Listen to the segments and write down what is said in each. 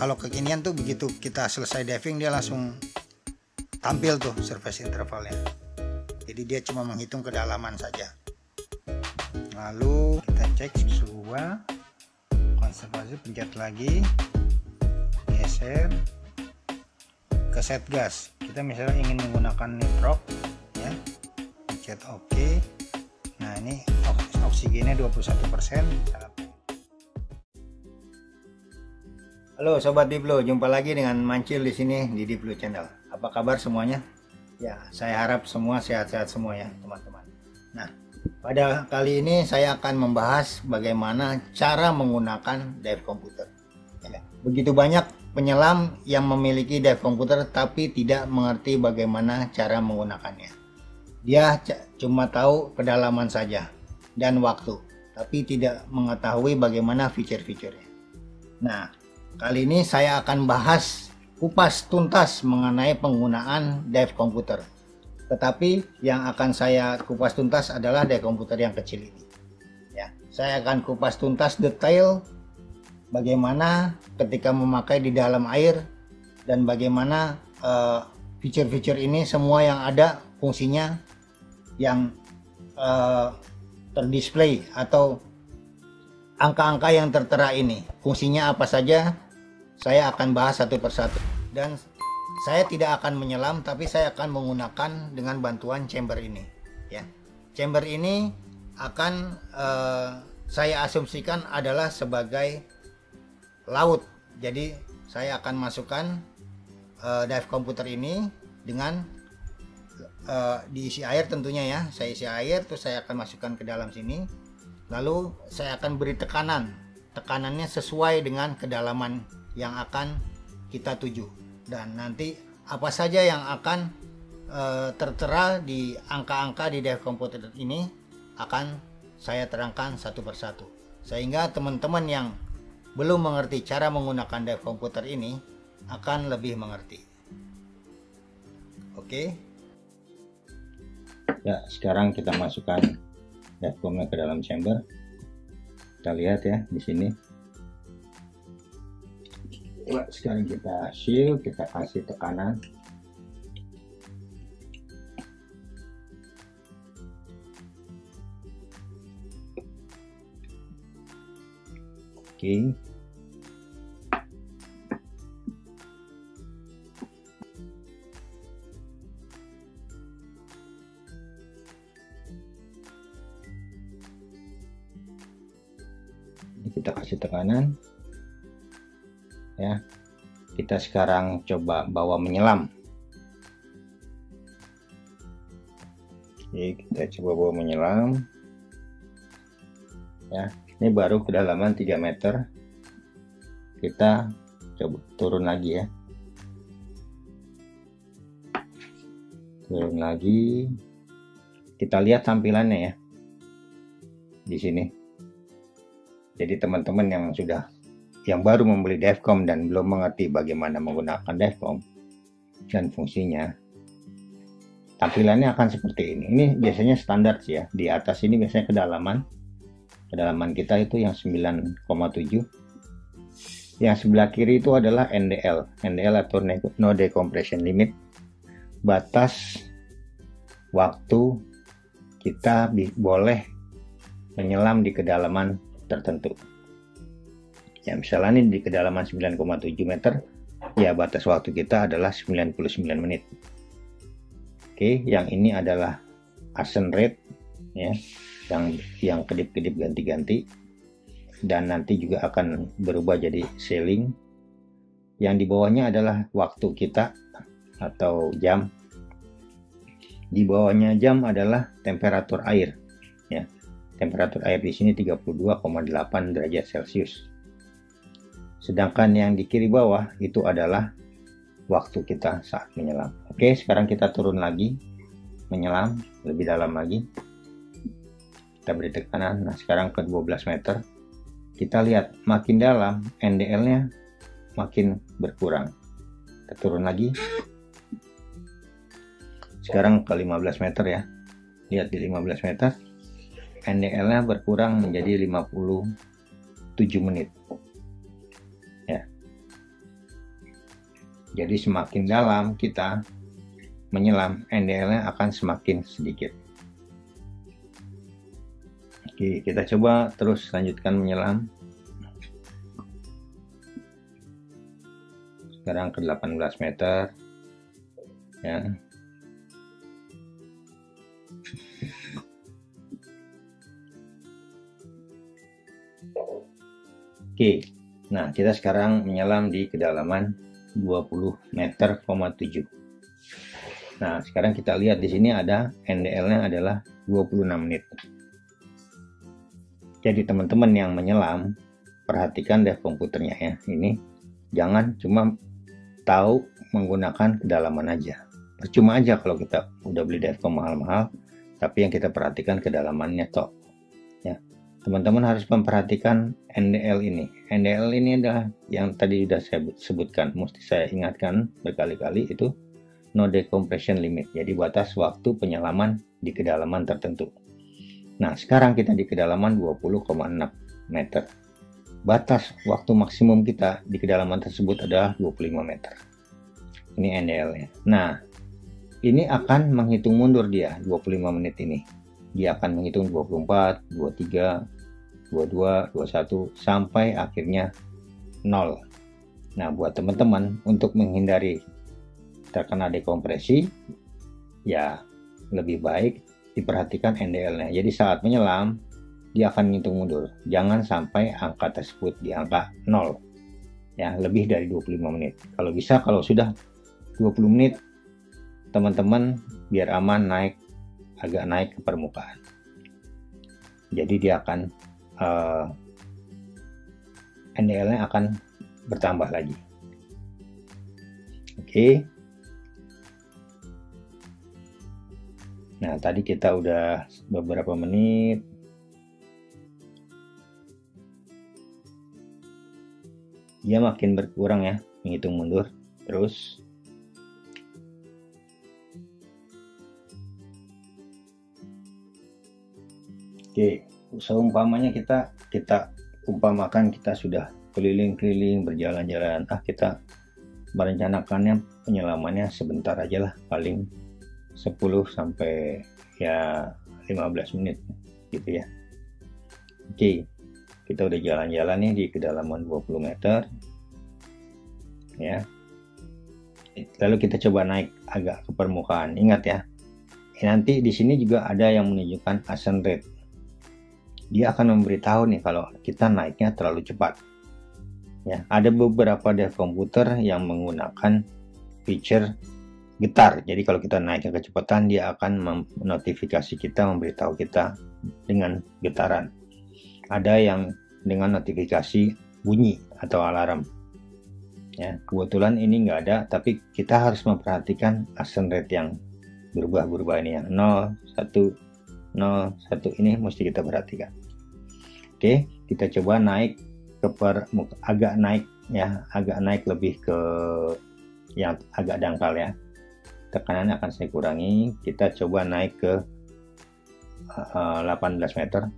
kalau kekinian tuh begitu kita selesai diving dia langsung tampil tuh surface intervalnya. Jadi dia cuma menghitung kedalaman saja. Lalu kita cek suhu konservasi, pencet lagi, geser ke set gas. Kita misalnya ingin menggunakan nitrox ya, pencet OK. Nah ini oksigennya 21%. Halo Sobat Deep Blue, jumpa lagi dengan Mancil di sini di Deep Blue Channel. Apa kabar semuanya? Ya, saya harap semua sehat-sehat semua ya teman-teman. Nah, pada kali ini saya akan membahas bagaimana cara menggunakan dive komputer. Ya, begitu banyak penyelam yang memiliki dive komputer tapi tidak mengerti bagaimana cara menggunakannya. Dia cuma tahu kedalaman saja dan waktu, tapi tidak mengetahui bagaimana fitur-fiturnya. Nah, kali ini saya akan bahas kupas tuntas mengenai penggunaan dive komputer. Tetapi yang akan saya kupas tuntas adalah dive komputer yang kecil ini. Ya, saya akan kupas tuntas detail bagaimana ketika memakai di dalam air dan bagaimana fitur-fitur ini semua yang ada fungsinya yang terdisplay atau angka-angka yang tertera ini fungsinya apa saja. Saya akan bahas satu persatu dan saya tidak akan menyelam, tapi saya akan menggunakan dengan bantuan chamber ini ya. Chamber ini akan saya asumsikan adalah sebagai laut. Jadi saya akan masukkan dive komputer ini dengan diisi air tentunya ya. Saya isi air terus saya akan masukkan ke dalam sini. Lalu saya akan beri tekanannya sesuai dengan kedalaman yang akan kita tuju, dan nanti apa saja yang akan tertera di angka-angka di dive komputer ini akan saya terangkan satu persatu, sehingga teman-teman yang belum mengerti cara menggunakan dive komputer ini akan lebih mengerti. Oke. Ya, sekarang kita masukkan dive komputer ke dalam chamber. Kita lihat ya di sini. Coba sekarang kita shield, kita kasih tekanan. Oke. Ini kita kasih tekanan. Ya, kita sekarang coba bawa menyelam. Oke, kita coba bawa menyelam. Ya, ini baru kedalaman 3 meter. Kita coba turun lagi ya. Turun lagi. Kita lihat tampilannya ya. Di sini. Jadi teman-teman yang baru membeli divecom dan belum mengerti bagaimana menggunakan divecom dan fungsinya, tampilannya akan seperti ini. Ini biasanya standar sih ya. Di atas ini biasanya kedalaman kita itu yang 9,7. Yang sebelah kiri itu adalah NDL atau no decompression limit, batas waktu kita boleh menyelam di kedalaman tertentu. Ya, misalnya ini di kedalaman 9,7 meter, ya batas waktu kita adalah 99 menit. Oke, yang ini adalah ascent rate ya, yang kedip-kedip ganti-ganti, dan nanti juga akan berubah jadi sailing. Yang di bawahnya adalah waktu kita atau jam. Di bawahnya jam adalah temperatur air ya. Temperatur air di sini 32,8 derajat Celcius. Sedangkan yang di kiri bawah itu adalah waktu kita saat menyelam. Oke, sekarang kita turun lagi, menyelam lebih dalam lagi. Kita beri tekanan. Nah, sekarang ke 12 meter. Kita lihat makin dalam, NDL-nya makin berkurang. Kita turun lagi. Sekarang ke 15 meter ya. Lihat di 15 meter, NDL-nya berkurang menjadi 57 menit. Jadi semakin dalam kita menyelam, NDL-nya akan semakin sedikit. Oke, kita coba terus lanjutkan menyelam. Sekarang ke 18 meter ya. Oke, nah kita sekarang menyelam di kedalaman 20 meter, 7. Nah, sekarang kita lihat di sini ada NDL-nya adalah 26 menit. Jadi teman-teman yang menyelam, perhatikan deh komputernya ya. Ini jangan cuma tahu menggunakan kedalaman aja. Percuma aja kalau kita udah beli divecom mahal-mahal, tapi yang kita perhatikan kedalamannya toh. Ya, teman-teman harus memperhatikan NDL ini. NDL ini adalah yang tadi sudah saya sebutkan, mesti saya ingatkan berkali-kali, itu no decompression limit. Jadi batas waktu penyelaman di kedalaman tertentu. Nah, sekarang kita di kedalaman 20,6 meter. Batas waktu maksimum kita di kedalaman tersebut adalah 25 meter. Ini NDL-nya. Nah, ini akan menghitung mundur dia 25 menit ini. Dia akan menghitung 24, 23, 22, 21 sampai akhirnya 0. Nah, buat teman-teman untuk menghindari terkena dekompresi, ya lebih baik diperhatikan NDL-nya. Jadi saat menyelam dia akan menghitung mundur. Jangan sampai angka tersebut di angka 0. Ya, lebih dari 25 menit. Kalau bisa, kalau sudah 20 menit, teman-teman biar aman agak naik ke permukaan. Jadi dia akan NDL-nya akan bertambah lagi. Oke. Nah, tadi kita udah beberapa menit. Dia makin berkurang ya, menghitung mundur terus. Oke, seumpamanya kita umpamakan kita sudah keliling-keliling, berjalan-jalan. Kita merencanakannya penyelamannya sebentar aja lah, paling 10 sampai ya 15 menit gitu ya. Oke, kita udah jalan-jalan nih di kedalaman 20 meter ya. Lalu kita coba naik agak ke permukaan. Ingat ya, nanti di sini juga ada yang menunjukkan ascent rate. Dia akan memberitahu nih kalau kita naiknya terlalu cepat. Ya, ada beberapa dev komputer yang menggunakan feature getar. Jadi kalau kita naiknya kecepatan, dia akan notifikasi kita, memberitahu kita dengan getaran. Ada yang dengan notifikasi bunyi atau alarm. Ya, kebetulan ini nggak ada, tapi kita harus memperhatikan ascent rate yang berubah-berubah ini ya. 0, 1, 0, 1 ini mesti kita perhatikan. Oke, kita coba naik ke agak naik ya, agak naik lebih ke yang agak dangkal ya. Tekanannya akan saya kurangi. Kita coba naik ke 18 meter.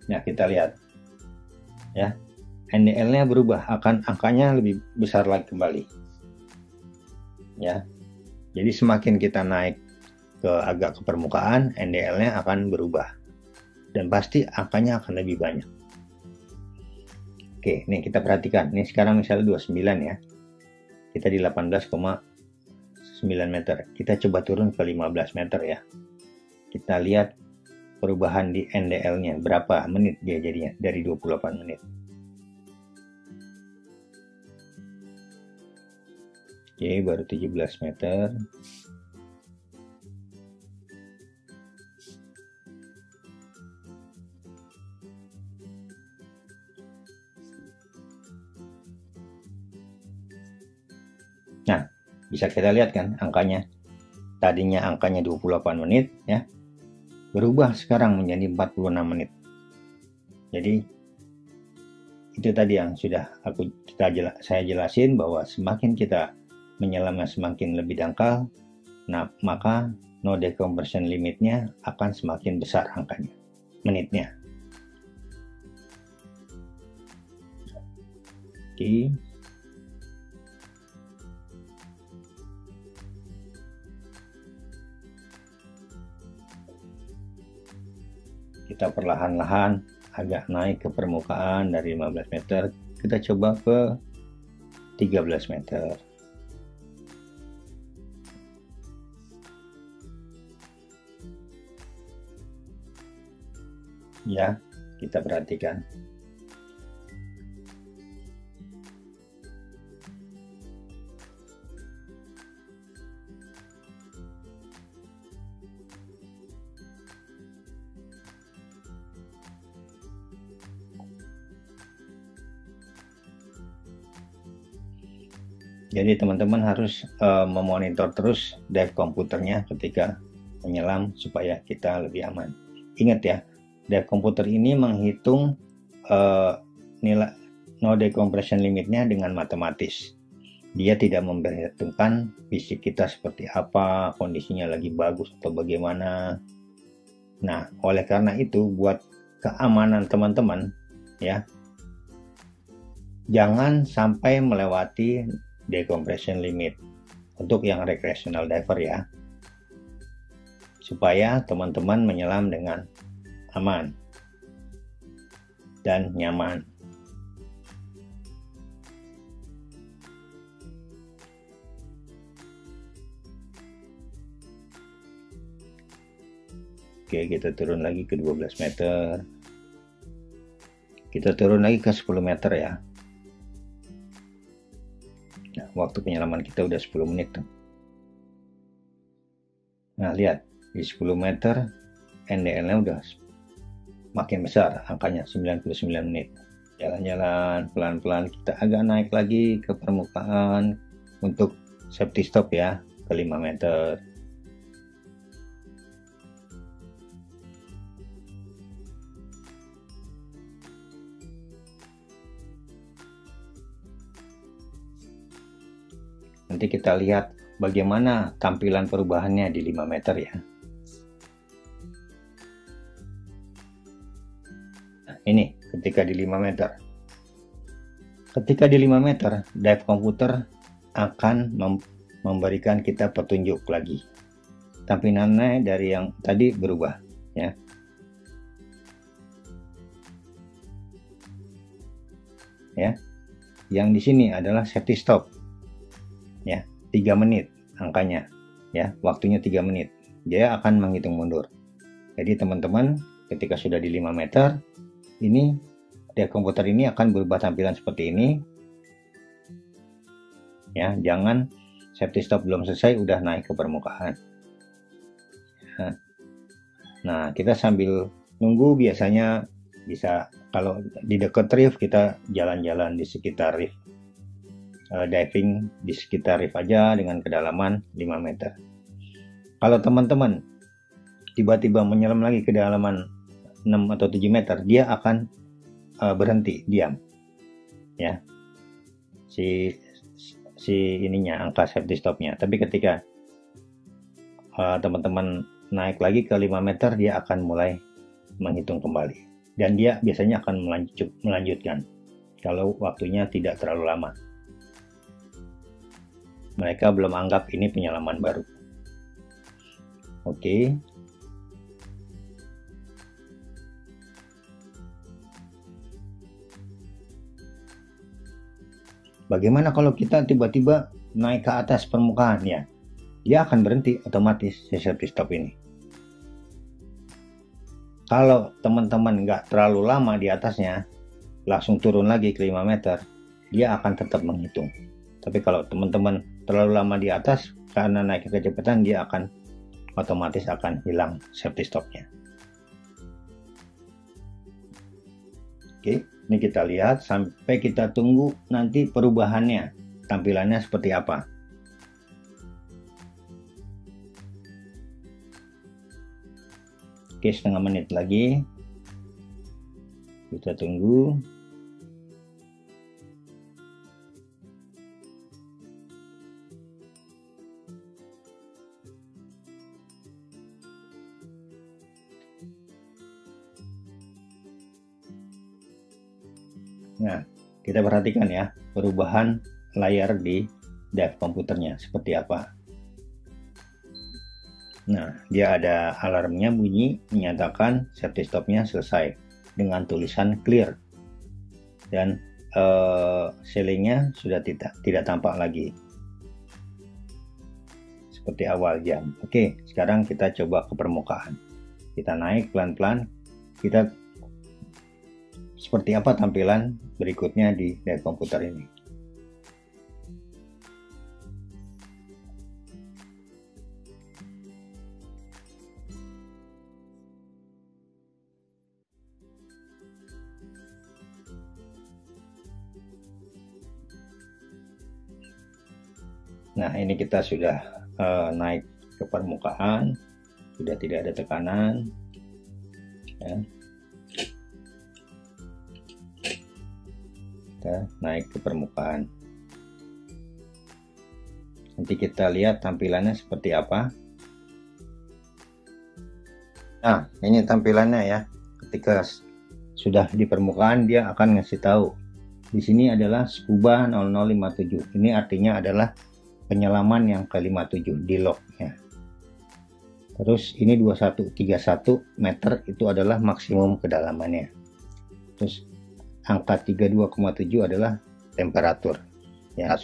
Ya, kita lihat ya, NDL-nya berubah, akan angkanya lebih besar lagi kembali ya. Jadi semakin kita naik agak ke permukaan, NDL-nya akan berubah dan pasti angkanya akan lebih banyak. Oke, nih kita perhatikan. Ini sekarang misalnya 29 ya. Kita di 18,9 meter. Kita coba turun ke 15 meter ya. Kita lihat perubahan di NDL-nya. Berapa menit dia jadinya dari 28 menit. Oke, baru 17 meter. Nah, bisa kita lihat kan angkanya. Tadinya angkanya 28 menit ya. Berubah sekarang menjadi 46 menit. Jadi itu tadi yang sudah saya jelasin, bahwa semakin kita menyelamnya semakin lebih dangkal, nah maka no decompression limitnya akan semakin besar angkanya, menitnya. perbaiki. Kita perlahan-lahan agak naik ke permukaan dari 15 meter. Kita coba ke 13 meter. Ya, kita perhatikan. Jadi teman-teman harus memonitor terus dive komputernya ketika menyelam supaya kita lebih aman. Ingat ya, dive komputer ini menghitung nilai no decompression limitnya dengan matematis. Dia tidak memperhitungkan fisik kita seperti apa, kondisinya lagi bagus atau bagaimana. Nah, oleh karena itu buat keamanan teman-teman ya, jangan sampai melewati decompression limit untuk yang recreational diver ya, supaya teman-teman menyelam dengan aman dan nyaman. Oke, kita turun lagi ke 12 meter. Kita turun lagi ke 10 meter ya. Nah, waktu penyelaman kita udah 10 menit tuh. Nah, lihat di 10 meter NDL-nya udah makin besar, angkanya 99 menit. Jalan-jalan pelan-pelan, kita agak naik lagi ke permukaan untuk safety stop ya, ke 5 meter. Nanti kita lihat bagaimana tampilan perubahannya di 5 meter ya. Nah, ini ketika di 5 meter. Ketika di 5 meter, dive komputer akan memberikan kita petunjuk lagi. Tampilannya dari yang tadi berubah ya. Ya. Yang di sini adalah safety stop. Ya, 3 menit angkanya ya, waktunya 3 menit. Dia akan menghitung mundur. Jadi teman-teman ketika sudah di 5 meter ini, dive komputer ini akan berubah tampilan seperti ini ya. Jangan safety stop belum selesai udah naik ke permukaan. Nah, kita sambil nunggu biasanya bisa, kalau di dekat reef kita jalan-jalan di sekitar reef, diving di sekitar reef aja dengan kedalaman 5 meter. Kalau teman-teman tiba-tiba menyelam lagi ke kedalaman 6 atau 7 meter, dia akan berhenti, diam ya, si ininya, angka safety stopnya. Tapi ketika teman-teman naik lagi ke 5 meter, dia akan mulai menghitung kembali, dan dia biasanya akan melanjutkan kalau waktunya tidak terlalu lama. Mereka belum anggap ini penyelaman baru. Oke. Bagaimana kalau kita tiba-tiba naik ke atas permukaan ya? Dia akan berhenti otomatis si safety stop ini. Kalau teman-teman nggak terlalu lama di atasnya, langsung turun lagi ke 5 meter, dia akan tetap menghitung. Tapi kalau teman-teman terlalu lama di atas, karena naik kecepatan, dia akan otomatis akan hilang safety stopnya. Oke, ini kita lihat sampai kita tunggu nanti perubahannya, tampilannya seperti apa. Oke, setengah menit lagi kita tunggu. Nah, kita perhatikan ya, perubahan layar di drive komputernya seperti apa. Nah, dia ada alarmnya bunyi menyatakan safety stopnya selesai dengan tulisan clear, dan sealingnya sudah tidak tampak lagi seperti awal jam. Oke, sekarang kita coba ke permukaan. Kita naik pelan-pelan. Kita seperti apa tampilan berikutnya di drive komputer ini. Nah, ini kita sudah naik ke permukaan, sudah tidak ada tekanan ya. Kita naik ke permukaan, nanti kita lihat tampilannya seperti apa. Nah, ini tampilannya ya. Ketika sudah di permukaan, dia akan ngasih tahu di sini adalah Tsukuba 0057. Ini artinya adalah penyelaman yang ke-57 di lognya. Terus ini 2131 meter itu adalah maksimum kedalamannya. Terus angka 32,7 adalah temperatur ya,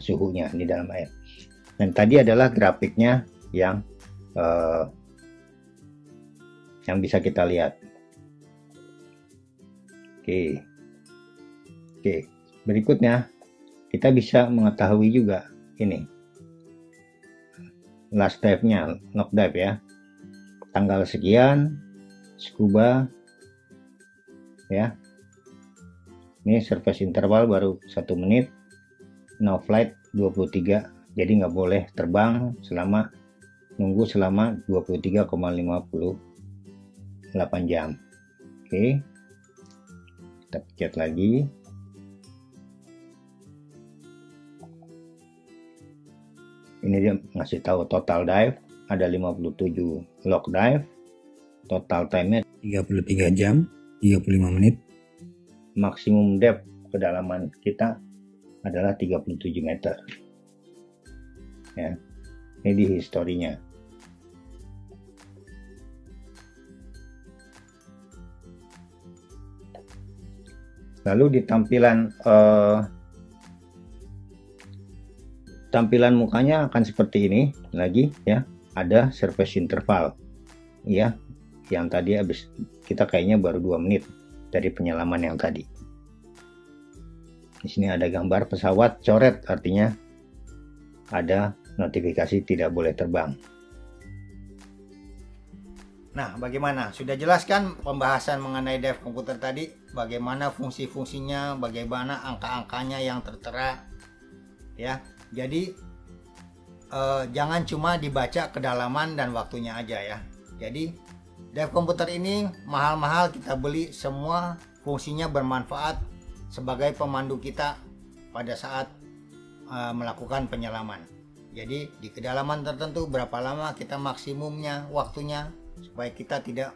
suhunya di dalam air. Dan tadi adalah grafiknya yang bisa kita lihat. Oke, berikutnya kita bisa mengetahui juga ini last dive-nya, knock dive ya, tanggal sekian, Tsukuba ya. Ini service interval baru 1 menit, no flight 23, jadi nggak boleh terbang selama 23,58 jam. Oke, kita pencet lagi. Ini dia ngasih tahu total dive ada 57 log dive, total time-nya 33 jam 35 menit, maksimum depth kedalaman kita adalah 37 meter ya. Ini di historinya. Lalu di tampilan mukanya akan seperti ini lagi ya, ada service interval ya, yang tadi habis kita kayaknya baru 2 menit dari penyelaman yang tadi. Di sini ada gambar pesawat coret, artinya ada notifikasi tidak boleh terbang. Nah, bagaimana? Sudah jelaskan pembahasan mengenai dive komputer tadi, bagaimana fungsi-fungsinya, bagaimana angka-angkanya yang tertera ya. Jadi jangan cuma dibaca kedalaman dan waktunya aja ya. Jadi dive komputer ini mahal-mahal kita beli, semua fungsinya bermanfaat sebagai pemandu kita pada saat melakukan penyelaman. Jadi di kedalaman tertentu berapa lama kita maksimumnya waktunya supaya kita tidak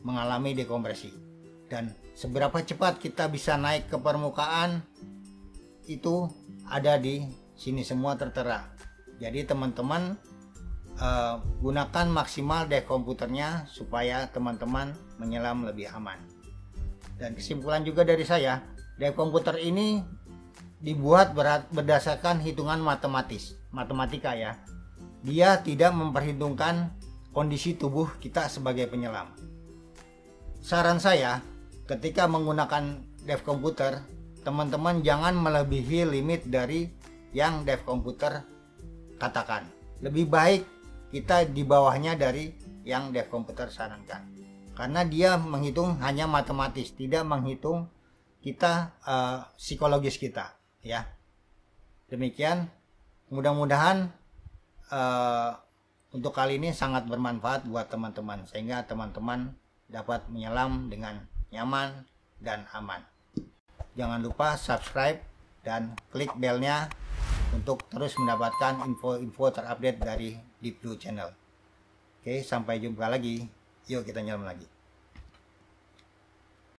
mengalami dekompresi, dan seberapa cepat kita bisa naik ke permukaan itu ada di sini semua tertera. Jadi teman-teman gunakan maksimal dive komputernya supaya teman-teman menyelam lebih aman. Dan kesimpulan juga dari saya, dive komputer ini dibuat berdasarkan hitungan matematika ya. Dia tidak memperhitungkan kondisi tubuh kita sebagai penyelam. Saran saya, ketika menggunakan dive komputer, teman-teman jangan melebihi limit dari yang dive komputer katakan. Lebih baik kita di bawahnya dari yang dive komputer sarankan, karena dia menghitung hanya matematis, tidak menghitung kita psikologis kita ya. Demikian, mudah-mudahan untuk kali ini sangat bermanfaat buat teman-teman, sehingga teman-teman dapat menyelam dengan nyaman dan aman. Jangan lupa subscribe dan klik belnya untuk terus mendapatkan info-info terupdate dari Deep Blue Channel. Oke, sampai jumpa lagi. Yuk kita nyelam lagi.